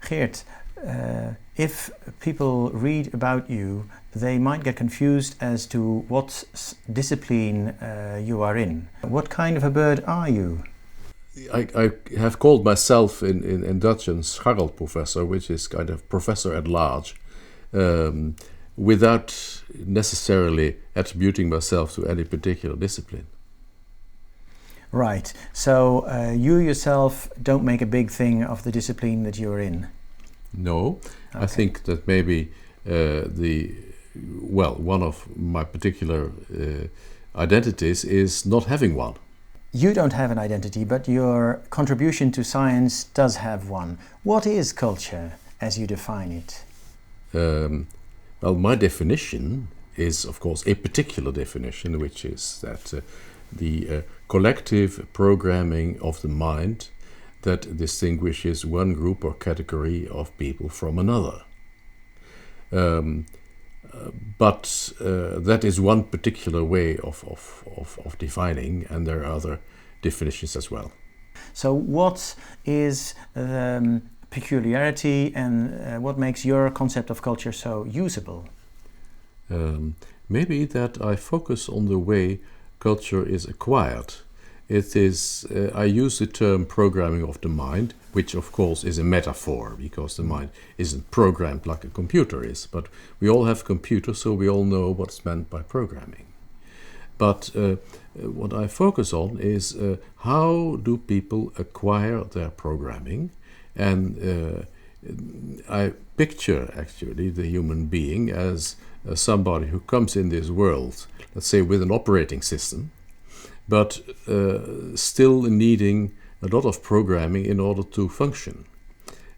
Geert, if people read about you, they might get confused as to what discipline you are in. What kind of a bird are you? I have called myself in Dutch a scharrelprofessor, which is kind of professor at large, without necessarily attributing myself to any particular discipline. Right. So you yourself don't make a big thing of the discipline that you're in? No. Okay. I think that maybe one of my particular identities is not having one. You don't have an identity, but your contribution to science does have one. What is culture, as you define it? Well, my definition is, of course, a particular definition, which is that the collective programming of the mind that distinguishes one group or category of people from another. But that is one particular way of defining, and there are other definitions as well. So what is the peculiarity and what makes your concept of culture so usable? Maybe that I focus on the way culture is acquired. It is, I use the term programming of the mind, which of course is a metaphor, because the mind isn't programmed like a computer is, but we all have computers, so we all know what's meant by programming. But what I focus on is how do people acquire their programming, and I picture actually the human being as somebody who comes in this world, let's say with an operating system, but still needing a lot of programming in order to function.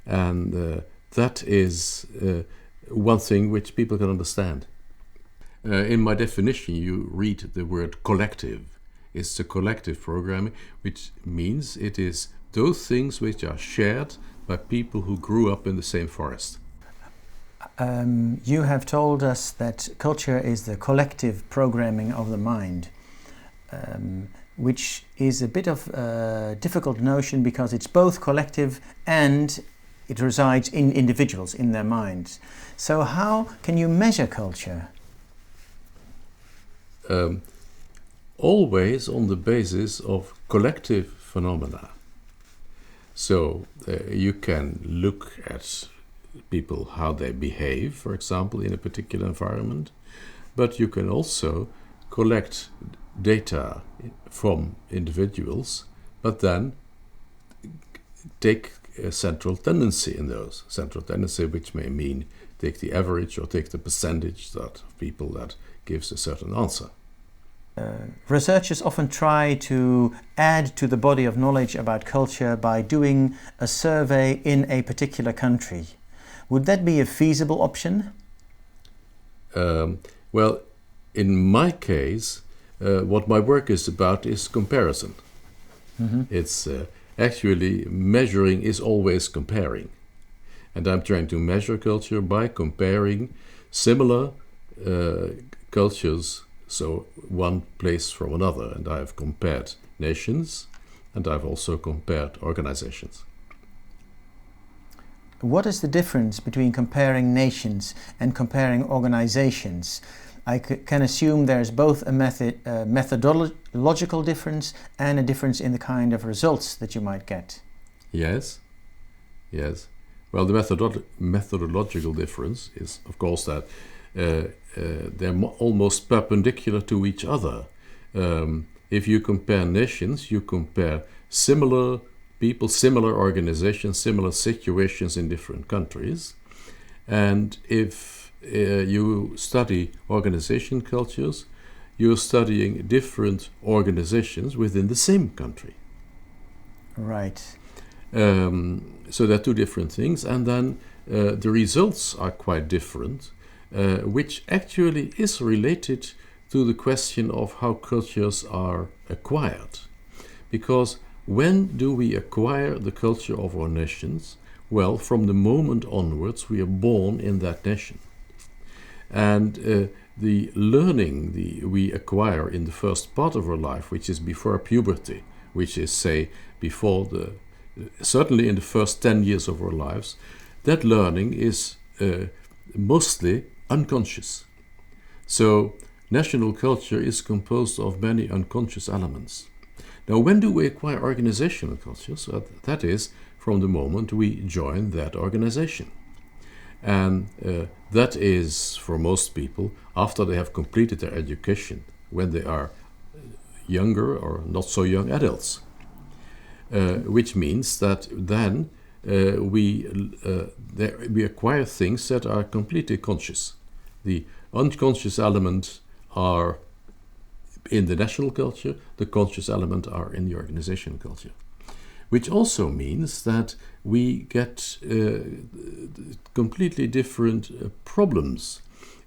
And that is one thing which people can understand. In my definition, you read the word collective. It's the collective programming, which means it is those things which are shared by people who grew up in the same forest. You have told us that culture is the collective programming of the mind. Which is a bit of a difficult notion because it's both collective and it resides in individuals, in their minds. So how can you measure culture? Always on the basis of collective phenomena. So you can look at people, how they behave, for example, in a particular environment, but you can also collect data from individuals, but then take a central tendency in those. Central tendency which may mean take the average or take the percentage that people that gives a certain answer. Researchers often try to add to the body of knowledge about culture by doing a survey in a particular country. Would that be a feasible option? Well, in my case, what my work is about is comparison. Mm-hmm. It's actually measuring is always comparing. And I'm trying to measure culture by comparing similar cultures, so one place from another. And I have compared nations, and I've also compared organizations. What is the difference between comparing nations and comparing organizations? I can assume there's both a methodological difference and a difference in the kind of results that you might get. Yes. Well, the methodological difference is, of course, that they're almost perpendicular to each other. If you compare nations, you compare similar people, similar organizations, similar situations in different countries. And if you study organization cultures, you're studying different organizations within the same country. Right. So there are two different things, and then the results are quite different, which actually is related to the question of how cultures are acquired. Because when do we acquire the culture of our nations? Well, from the moment onwards we are born in that nation. And the learning we acquire in the first part of our life, which is before puberty, which is, say, certainly in the first 10 years of our lives, that learning is mostly unconscious. So national culture is composed of many unconscious elements. Now, when do we acquire organizational culture? So that is from the moment we join that organization. And that is, for most people, after they have completed their education, when they are younger or not so young adults. Which means that then we acquire things that are completely conscious. The unconscious elements are in the national culture, the conscious element are in the organizational culture. Which also means that we get completely different problems.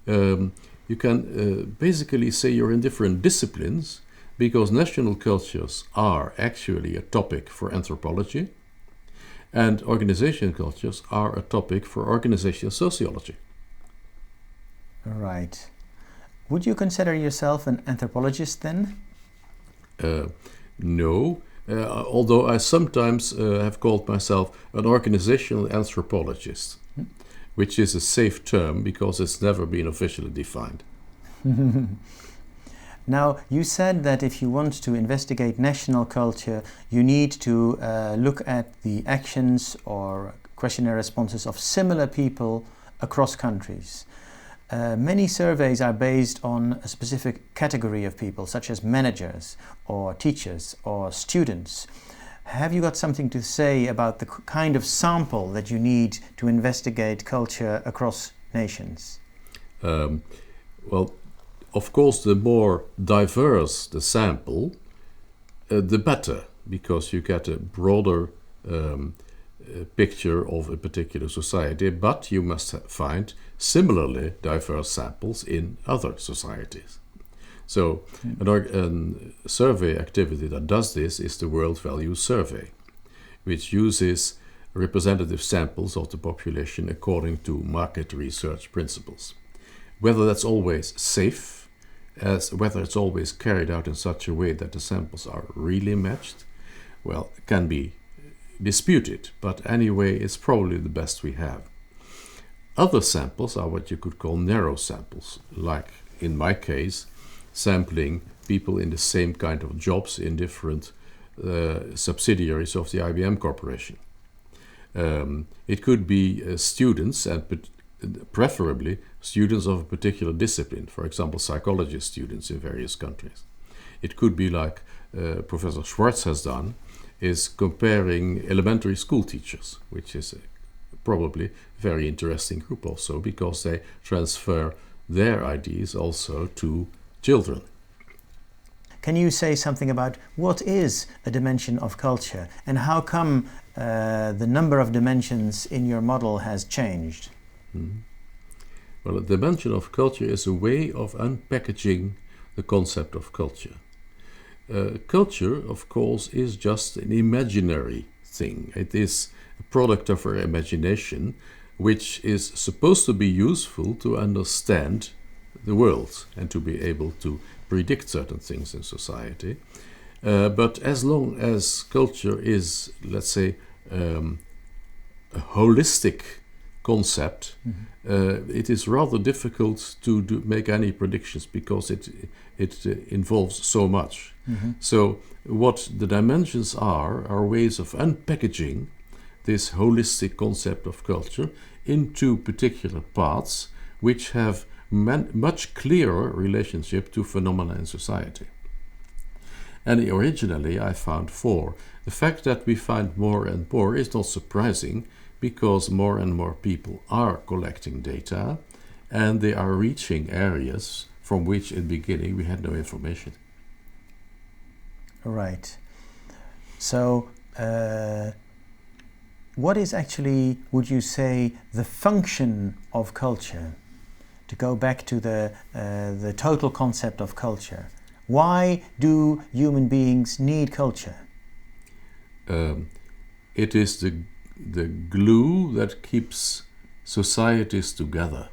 You can basically say you're in different disciplines, because national cultures are actually a topic for anthropology, and organizational cultures are a topic for organizational sociology. Right. Would you consider yourself an anthropologist then? No, although I sometimes have called myself an organizational anthropologist, which is a safe term because it's never been officially defined. Now, you said that if you want to investigate national culture, you need to look at the actions or questionnaire responses of similar people across countries. Many surveys are based on a specific category of people, such as managers or teachers or students. Have you got something to say about the kind of sample that you need to investigate culture across nations? Well, of course, the more diverse the sample, the better, because you get a broader picture of a particular society, but you must find similarly diverse samples in other societies. So a survey activity that does this is the World Values Survey, which uses representative samples of the population according to market research principles. Whether that's always safe, whether it's always carried out in such a way that the samples are really matched, well, can be disputed, but anyway, it's probably the best we have. Other samples are what you could call narrow samples, like in my case, sampling people in the same kind of jobs in different subsidiaries of the IBM Corporation. It could be students, and preferably students of a particular discipline, for example, psychology students in various countries. It could be like Professor Schwartz has done, is comparing elementary school teachers, which is probably a very interesting group also, because they transfer their ideas also to children. Can you say something about what is a dimension of culture and how come the number of dimensions in your model has changed? Well, a dimension of culture is a way of unpackaging the concept of culture. Culture, of course, is just an imaginary thing. It is a product of our imagination, which is supposed to be useful to understand the world and to be able to predict certain things in society. But as long as culture is, let's say, a holistic concept, it is rather difficult to make any predictions because it involves so much. So what the dimensions are ways of unpackaging this holistic concept of culture into particular parts which have much clearer relationship to phenomena in society. And originally I found 4. The fact that we find more and more is not surprising, because more and more people are collecting data and they are reaching areas from which in the beginning we had no information. Right. So what is actually, would you say, the function of culture? To go back to the total concept of culture. Why do human beings need culture? It is the glue that keeps societies together.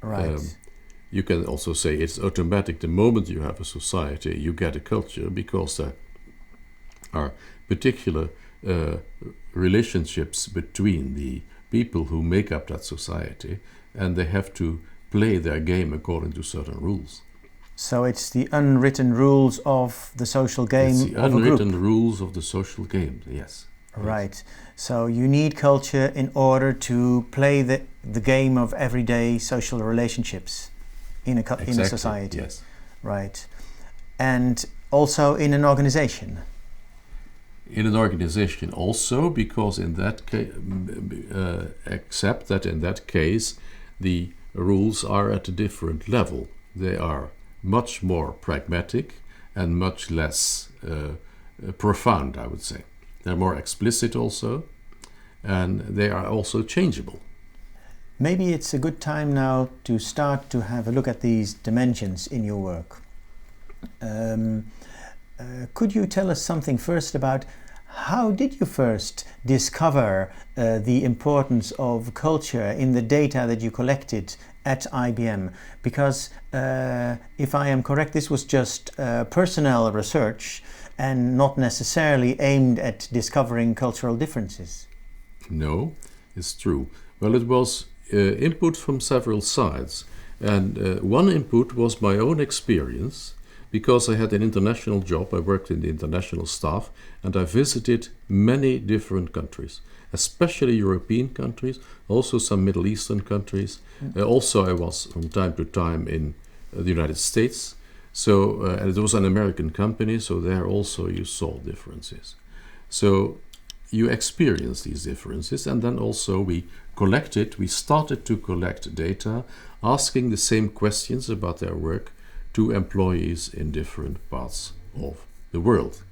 Right. You can also say it's automatic. The moment you have a society, you get a culture, because there are particular relationships between the people who make up that society, and they have to play their game according to certain rules. So it's the unwritten rules of the social game It's of the a group. unwritten rules of the social game, yes. Right. So you need culture in order to play the game of everyday social relationships in a society. Yes. Right. And also in an organization. In an organization also, because in that case, except that in that case, the rules are at a different level. They are much more pragmatic and much less profound, I would say. They're more explicit also, and they are also changeable. Maybe it's a good time now to start to have a look at these dimensions in your work. Could you tell us something first about how did you first discover the importance of culture in the data that you collected at IBM? Because if I am correct, this was just personnel research and not necessarily aimed at discovering cultural differences. No, it's true. Well, it was input from several sides. And one input was my own experience. Because I had an international job, I worked in the international staff, and I visited many different countries, especially European countries, also some Middle Eastern countries. Also, I was from time to time in the United States. So, and it was an American company, so there also you saw differences. So you experience these differences, and then also we started to collect data, asking the same questions about their work to employees in different parts of the world.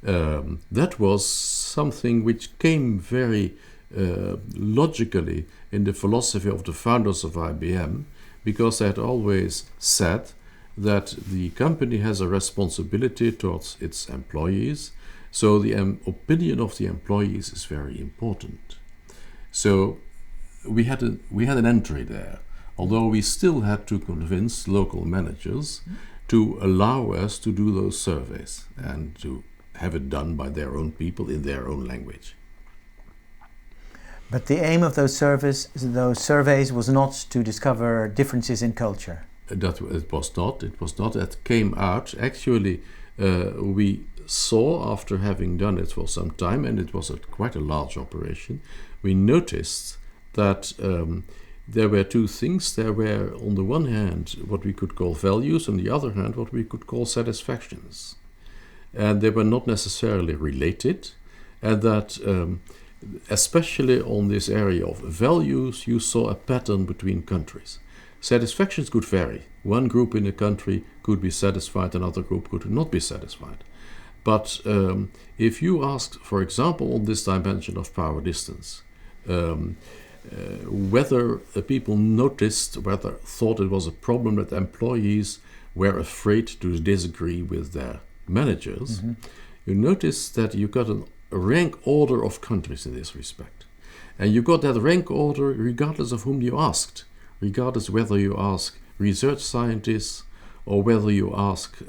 That was something which came very logically in the philosophy of the founders of IBM, because they had always said that the company has a responsibility towards its employees, so the opinion of the employees is very important. So we had an entry there. Although we still had to convince local managers to allow us to do those surveys and to have it done by their own people in their own language. But the aim of those surveys was not to discover differences in culture. It was not. That came out. Actually, we saw, after having done it for some time, and it was quite a large operation, we noticed that there were two things. There were, on the one hand, what we could call values, on the other hand, what we could call satisfactions. And they were not necessarily related, and that especially on this area of values, you saw a pattern between countries. Satisfactions could vary. One group in a country could be satisfied, another group could not be satisfied. But if you ask, for example, on this dimension of power distance, whether people thought it was a problem that employees were afraid to disagree with their managers, you notice that you got a rank order of countries in this respect. And you got that rank order regardless of whom you asked, regardless whether you ask research scientists or whether you ask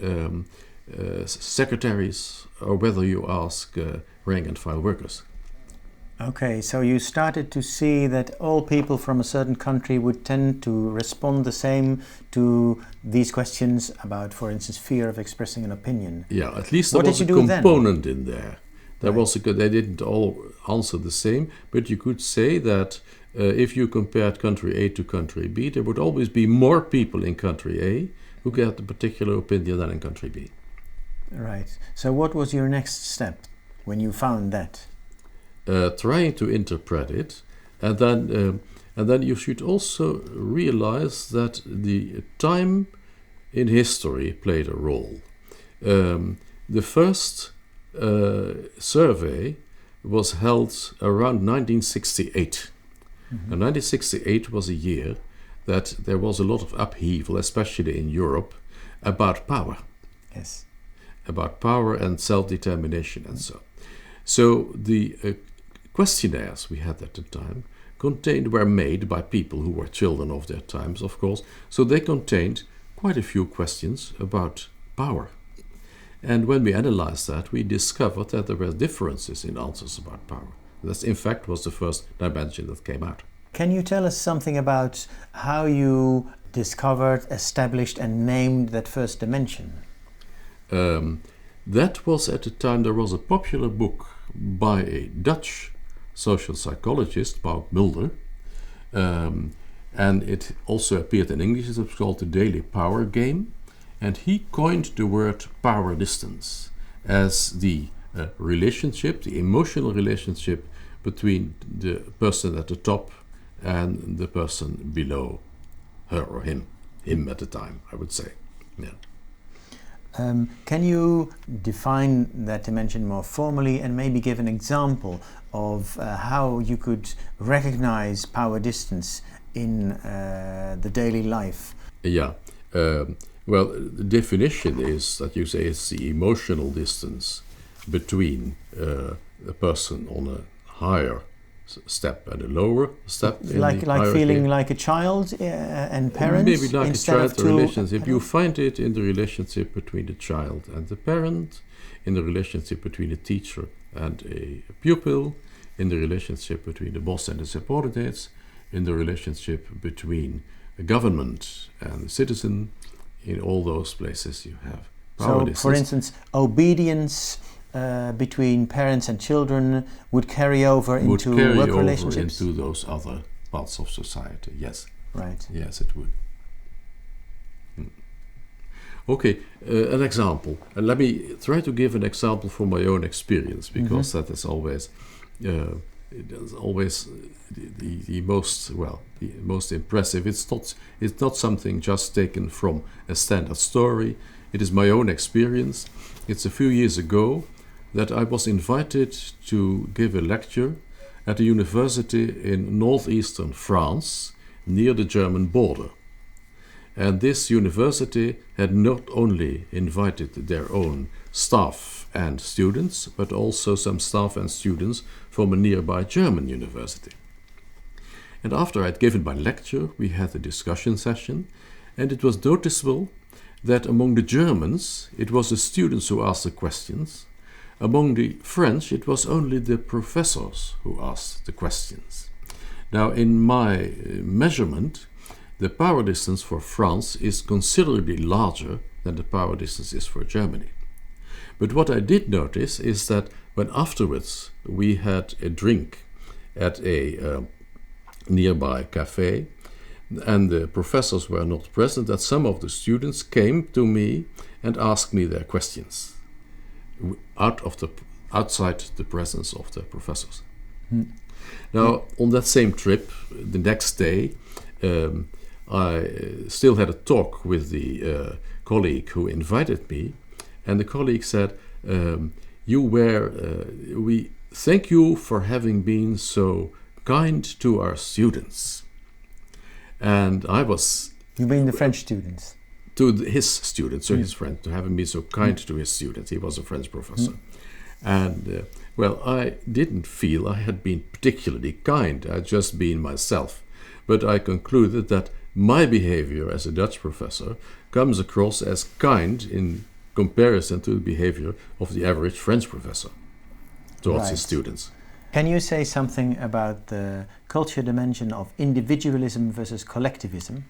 secretaries or whether you ask rank and file workers. Okay, so you started to see that all people from a certain country would tend to respond the same to these questions about, for instance, fear of expressing an opinion. Yeah, at least there was a component in there. They didn't all answer the same, but you could say that if you compared country A to country B, there would always be more people in country A who get a particular opinion than in country B. Right. So what was your next step when you found that? Trying to interpret it, and then you should also realize that the time in history played a role. The first survey was held around 1968. And 1968 was a year that there was a lot of upheaval, especially in Europe, about power. Yes. About power and self-determination and so. So the questionnaires we had at the time were made by people who were children of their times, of course. So they contained quite a few questions about power. And when we analyzed that, we discovered that there were differences in answers about power. That, in fact, was the first dimension that came out. Can you tell us something about how you discovered, established and named that first dimension? That was at the time there was a popular book by a Dutch social psychologist, Paul Mulder, and it also appeared in English. It was called The Daily Power Game, and he coined the word power distance as the relationship, the emotional relationship between the person at the top and the person below her or him at the time, I would say. Yeah. Can you define that dimension more formally and maybe give an example of how you could recognize power distance in the daily life? Yeah. Well, the definition is that you say it's the emotional distance between a person on a higher step and a lower step. Like feeling like a child and parent? Maybe like a child relationship. You adults? find it in the relationship between the child and the parent, in the relationship between a teacher and a pupil, in the relationship between the boss and the subordinates, in the relationship between a government and the citizen. In all those places you have power distance. For instance, obedience between parents and children would carry over into work relationships? Into those other parts of society, yes. Right. Yes, it would. Okay, an example. And let me try to give an example from my own experience, because that is always the most impressive. It's not something just taken from a standard story. It is my own experience. It's a few years ago that I was invited to give a lecture at a university in northeastern France, near the German border. And this university had not only invited their own staff and students, but also some staff and students from a nearby German university. And after I'd given my lecture, we had a discussion session, and it was noticeable that among the Germans, it was the students who asked the questions. Among the French, it was only the professors who asked the questions. Now, in my measurement, the power distance for France is considerably larger than the power distance is for Germany. But what I did notice is that when afterwards we had a drink at a nearby cafe, and the professors were not present, that some of the students came to me and asked me their questions outside the presence of the professors. Now, on that same trip, the next day, I still had a talk with the colleague who invited me, and the colleague said, we thank you for having been so kind to our students. And I was... You mean the French students? To his students, so his friend, to having been so kind to his students. He was a French professor. And, I didn't feel I had been particularly kind. I'd just been myself. But I concluded that my behavior as a Dutch professor comes across as kind in comparison to the behavior of the average French professor towards his students. Can you say something about the culture dimension of individualism versus collectivism?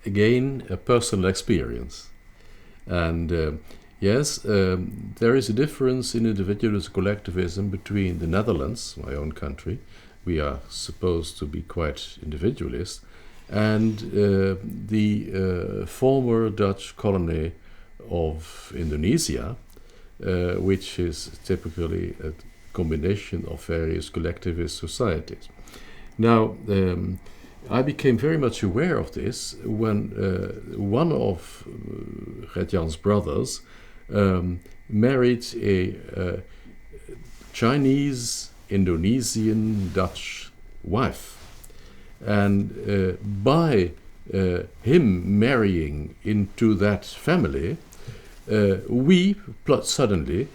Again, a personal experience. And yes, there is a difference in individualism and collectivism between the Netherlands, my own country. We are supposed to be quite individualist, and the former Dutch colony of Indonesia, which is typically a combination of various collectivist societies. Now, I became very much aware of this when one of Gert-Jan's brothers married a Chinese, Indonesian, Dutch wife. And by him marrying into that family, we suddenly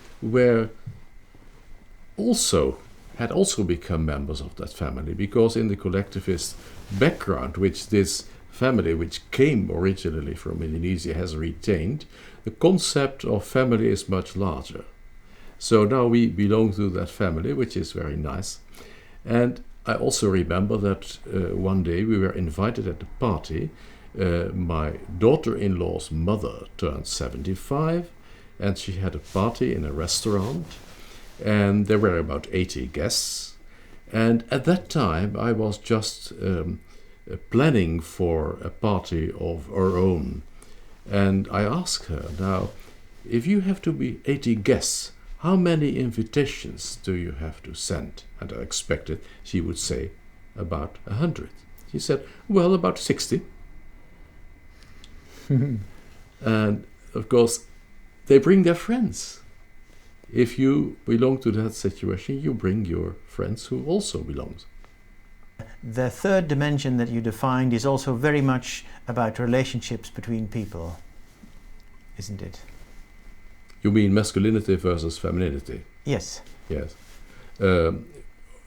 had also become members of that family, because in the collectivist background, which this family, which came originally from Indonesia, has retained, the concept of family is much larger. So now we belong to that family, which is very nice. And I also remember that one day we were invited at a party. My daughter-in-law's mother turned 75, and she had a party in a restaurant, and there were about 80 guests. And at that time I was just planning for a party of our own. And I asked her, now, if you have to be 80 guests, how many invitations do you have to send? And I expected she would say about 100. She said, well, about 60. And of course, they bring their friends. If you belong to that situation, you bring your friends who also belong. The third dimension that you defined is also very much about relationships between people, isn't it? You mean masculinity versus femininity? Yes. Yes.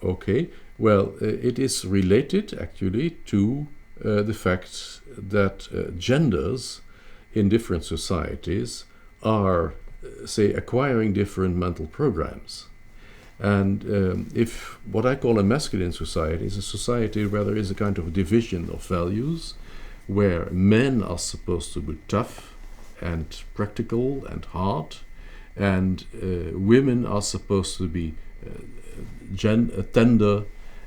Okay. Well, it is related actually to the fact that genders in different societies are, say, acquiring different mental programs. And if what I call a masculine society is a society where there is a kind of division of values, where men are supposed to be tough and practical and hard, and women are supposed to be tender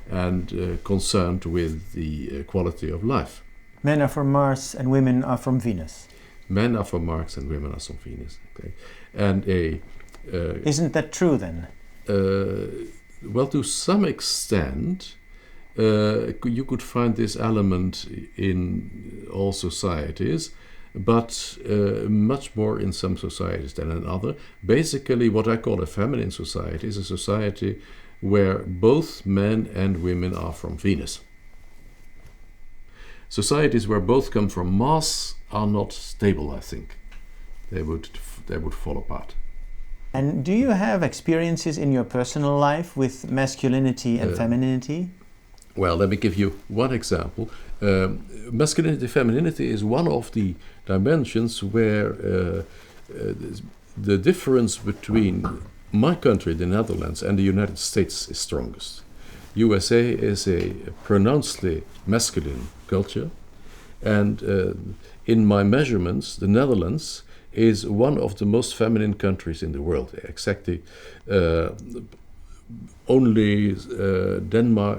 and concerned with the quality of life. Men are from Mars and women are from Venus. Men are from Mars and women are from Venus. Okay. And isn't that true then? Well, to some extent, you could find this element in all societies, but much more in some societies than in others. Basically, what I call a feminine society is a society where both men and women are from Venus. Societies where both come from Mars are not stable, I think. They would fall apart. And do you have experiences in your personal life with masculinity and femininity? Well, let me give you one example. Masculinity, femininity is one of the dimensions where the difference between my country, the Netherlands, and the United States is strongest. USA is a pronouncedly masculine culture, and in my measurements, the Netherlands is one of the most feminine countries in the world. Exactly, only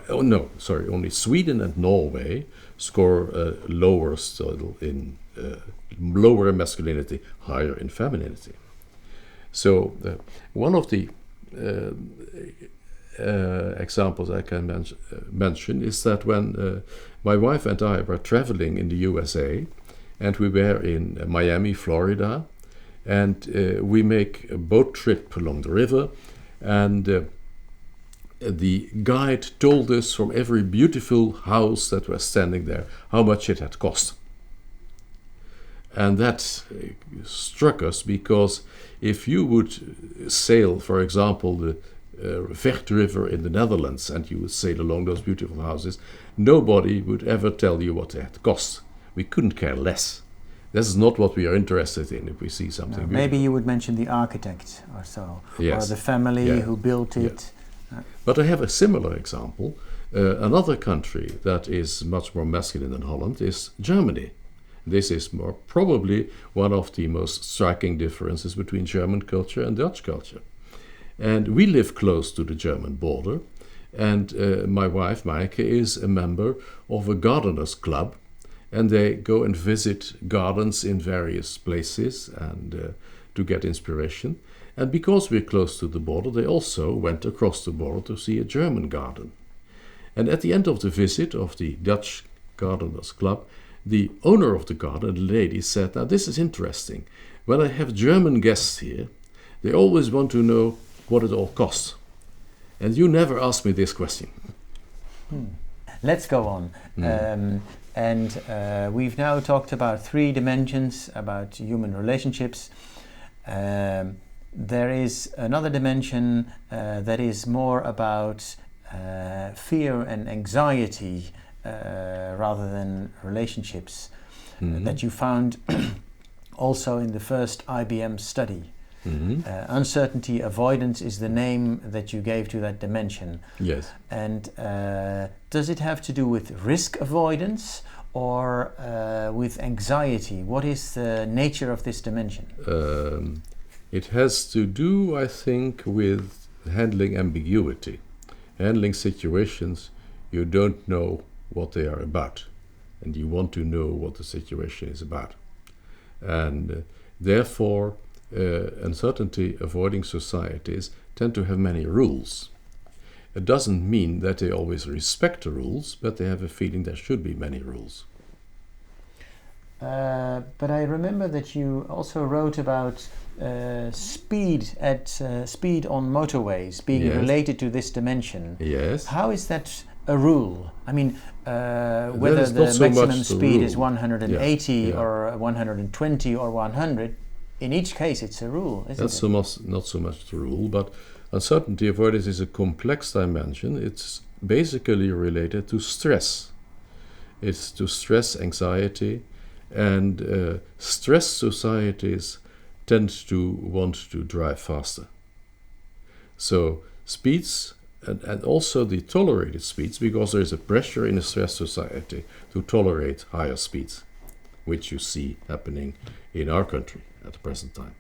only Sweden and Norway score lower still in lower masculinity, higher in femininity. So one of the examples I can mention is that when my wife and I were traveling in the USA, and we were in Miami, Florida, and we make a boat trip along the river, and the guide told us from every beautiful house that was standing there how much it had cost. And that struck us, because if you would sail, for example, the Vecht River in the Netherlands, and you would sail along those beautiful houses, nobody would ever tell you what they had cost. We couldn't care less. This is not what we are interested in if we see something beautiful. Maybe you would mention the architect or so, yes. or the family who built it. Yeah. But I have a similar example. Another country that is much more masculine than Holland is Germany. This is probably one of the most striking differences between German culture and Dutch culture. And we live close to the German border, and my wife, Maaike, is a member of a gardeners club, and they go and visit gardens in various places and to get inspiration. And because we're close to the border, they also went across the border to see a German garden. And at the end of the visit of the Dutch gardeners club, the owner of the garden, the lady, said, now this is interesting. When I have German guests here, they always want to know what it all costs. And you never asked me this question. Let's go on. We've now talked about three dimensions, about human relationships. There is another dimension that is more about fear and anxiety rather than relationships that you found also in the first IBM study. Uncertainty avoidance is the name that you gave to that dimension. Yes. And does it have to do with risk avoidance or with anxiety? What is the nature of this dimension? It has to do, I think, with handling ambiguity, handling situations you don't know what they are about, and you want to know what the situation is about. And therefore, uncertainty avoiding societies tend to have many rules. It doesn't mean that they always respect the rules, but they have a feeling there should be many rules. But I remember that you also wrote about speed on motorways being related to this dimension. Yes. How is that a rule? I mean, whether the maximum speed is 180 or 120 or 100, in each case it's a rule, isn't it? Not so much the rule, but uncertainty avoidance is a complex dimension. It's basically related to stress. It's to stress, anxiety, and stressed societies tend to want to drive faster. So speeds, and also the tolerated speeds, because there is a pressure in a stressed society to tolerate higher speeds, which you see happening in our country at the present time.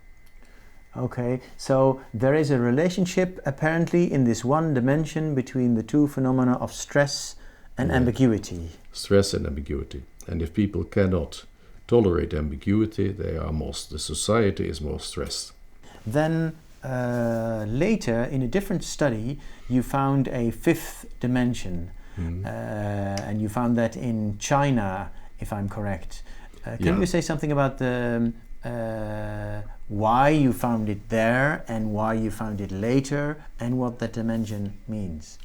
Okay, so there is a relationship apparently in this one dimension between the two phenomena of stress and ambiguity. Stress and ambiguity. And if people cannot tolerate ambiguity, the society is more stressed. Then later, in a different study, you found a fifth dimension, and you found that in China, if I'm correct. Can you say something about the why you found it there and why you found it later and what that dimension means?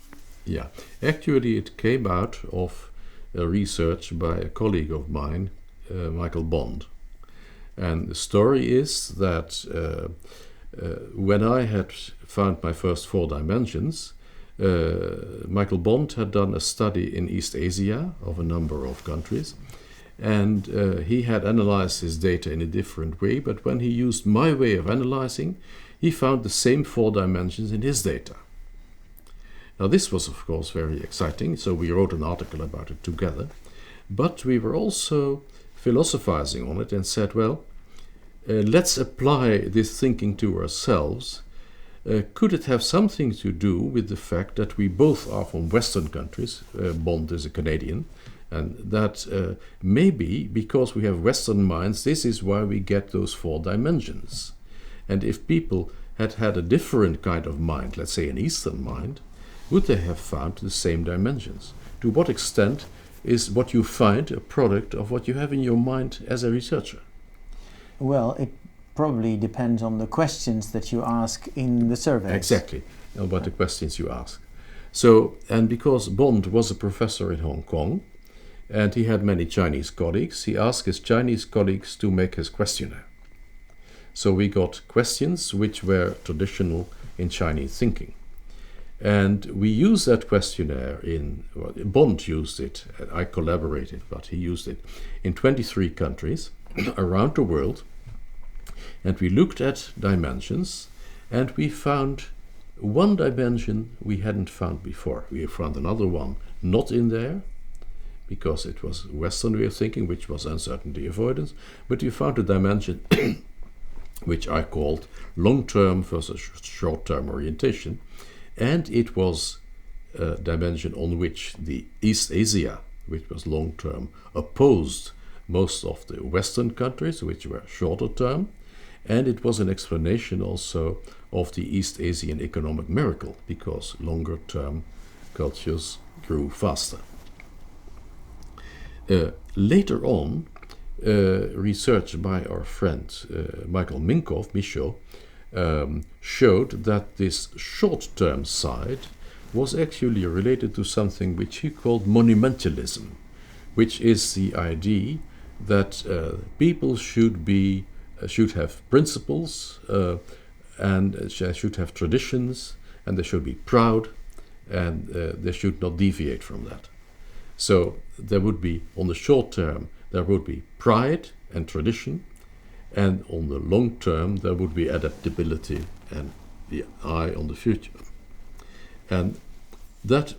Yeah, actually it came out of a research by a colleague of mine, Michael Bond. And the story is that when I had found my first 4 dimensions, Michael Bond had done a study in East Asia of a number of countries, and he had analyzed his data in a different way, but when he used my way of analyzing, he found the same 4 dimensions in his data. Now this was of course very exciting, so we wrote an article about it together, but we were also philosophizing on it and said, well, let's apply this thinking to ourselves. Could it have something to do with the fact that we both are from Western countries? Bond is a Canadian, and that maybe because we have Western minds, this is why we get those 4 dimensions. And if people had had a different kind of mind, let's say an Eastern mind, would they have found the same dimensions? To what extent is what you find a product of what you have in your mind as a researcher? Well, it probably depends on the questions that you ask in the survey. Exactly, about the questions you ask. So, and because Bond was a professor in Hong Kong, and he had many Chinese colleagues, he asked his Chinese colleagues to make his questionnaire. So we got questions which were traditional in Chinese thinking. And we used that questionnaire Bond used it, I collaborated, but he used it in 23 countries around the world. And we looked at dimensions, and we found one dimension we hadn't found before. We found another one not in there, because it was Western way of thinking, which was uncertainty avoidance. But we found a dimension which I called long-term versus short-term orientation. And it was a dimension on which the East Asia, which was long-term, opposed most of the Western countries, which were shorter-term. And it was an explanation also of the East Asian economic miracle, because longer-term cultures grew faster. Later on, research by our friend Michael Michaud, showed that this short-term side was actually related to something which he called monumentalism, which is the idea that people should have principles and they should have traditions, and they should be proud, and they should not deviate from that. So there would be, on the short term, there would be pride and tradition, And on the long term, there would be adaptability and the eye on the future. And that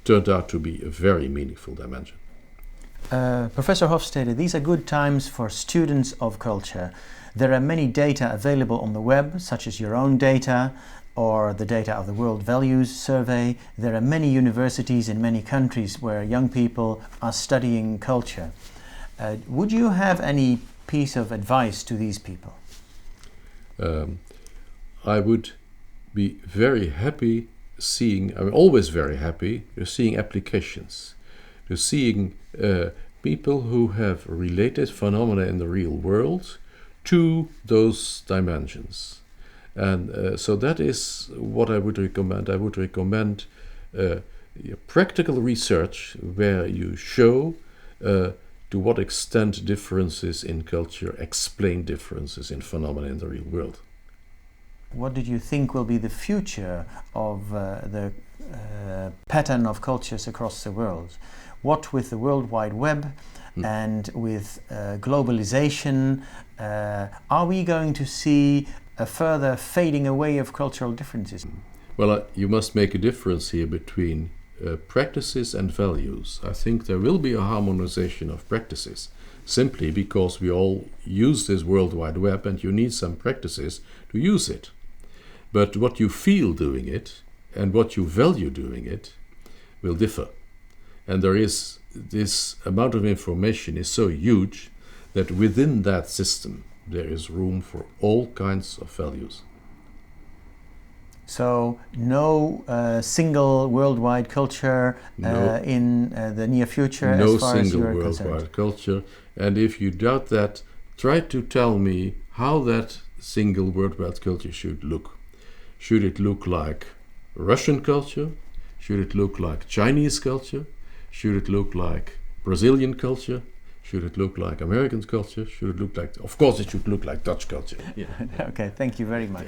turned out to be a very meaningful dimension. Professor Hofstede, these are good times for students of culture. There are many data available on the web, such as your own data or the data of the World Values Survey. There are many universities in many countries where young people are studying culture. Would you have any piece of advice to these people? I would be very happy I'm always very happy seeing applications, to seeing people who have related phenomena in the real world to those dimensions. And so that is what I would recommend. I would recommend practical research where you show to what extent differences in culture explain differences in phenomena in the real world. What did you think will be the future of the pattern of cultures across the world? What with the World Wide Web and with globalization, are we going to see a further fading away of cultural differences? Well, you must make a difference here between practices and values. I think there will be a harmonization of practices, simply because we all use this World Wide Web and you need some practices to use it. But what you feel doing it and what you value doing it will differ. And there is this amount of information is so huge that within that system there is room for all kinds of values. So no single worldwide culture in the near future as far as you're concerned? No single worldwide culture. And if you doubt that, try to tell me how that single worldwide culture should look. Should it look like Russian culture? Should it look like Chinese culture? Should it look like Brazilian culture? Should it look like American culture? Should it look like... Of course it should look like Dutch culture. Yeah. Okay, thank you very much.